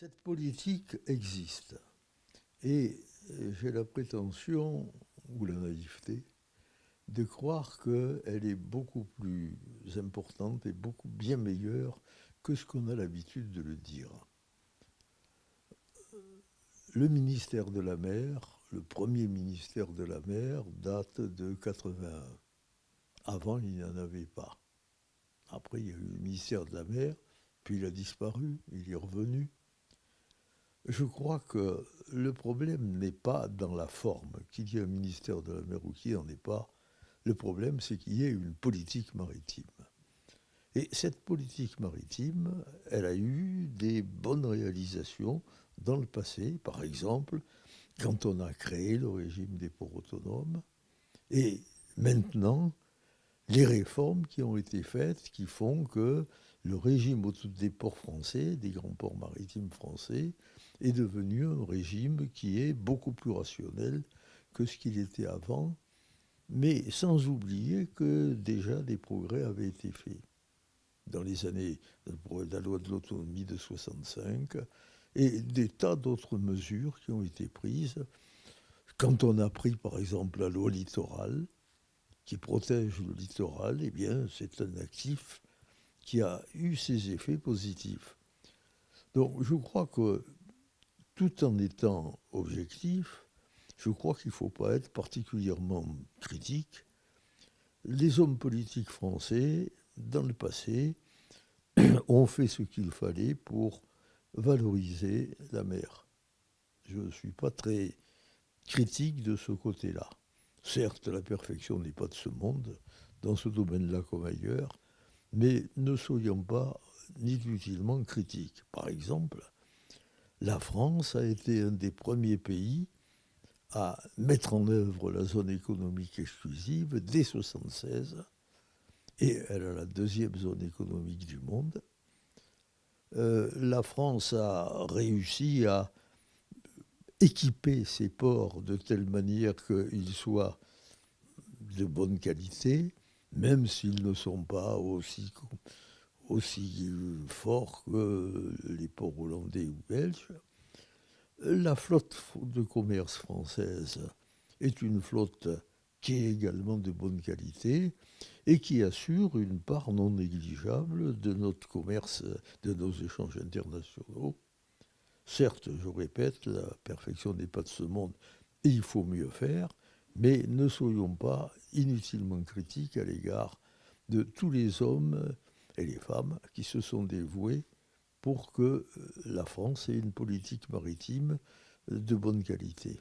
Cette politique existe et j'ai la prétention ou la naïveté de croire qu'elle est beaucoup plus importante et beaucoup bien meilleure que ce qu'on a l'habitude de le dire. Le ministère de la Mer, le premier ministère de la Mer, date de 81. Avant, il n'y en avait pas. Après, il y a eu le ministère de la Mer, puis il a disparu, il est revenu. Je crois que le problème n'est pas dans la forme, qu'il y ait un ministère de la mer ou qu'il n'y en ait pas. Le problème, c'est qu'il y ait une politique maritime. Et cette politique maritime, elle a eu des bonnes réalisations dans le passé. Par exemple, quand on a créé le régime des ports autonomes. Et maintenant, les réformes qui ont été faites, qui font que le régime des ports français, des grands ports maritimes français, est devenu un régime qui est beaucoup plus rationnel que ce qu'il était avant, mais sans oublier que déjà des progrès avaient été faits. Dans les années de la loi de l'autonomie de 65, et des tas d'autres mesures qui ont été prises. Quand on a pris par exemple la loi littorale, qui protège le littoral, eh bien c'est un actif qui a eu ses effets positifs. Donc je crois que tout en étant objectif, je crois qu'il ne faut pas être particulièrement critique. Les hommes politiques français, dans le passé, ont fait ce qu'il fallait pour valoriser la mer. Je ne suis pas très critique de ce côté-là. Certes, la perfection n'est pas de ce monde, dans ce domaine-là comme ailleurs, mais ne soyons pas inutilement critiques. Par exemple, la France a été un des premiers pays à mettre en œuvre la zone économique exclusive dès 1976, et elle a la deuxième zone économique du monde. La France a réussi à équiper ses ports de telle manière qu'ils soient de bonne qualité, même s'ils ne sont pas aussi forts que les ports hollandais ou belges. La flotte de commerce française est une flotte qui est également de bonne qualité et qui assure une part non négligeable de notre commerce, de nos échanges internationaux. Certes, je répète, la perfection n'est pas de ce monde et il faut mieux faire, mais ne soyons pas inutilement critiques à l'égard de tous les hommes et les femmes qui se sont dévoués pour que la France ait une politique maritime de bonne qualité.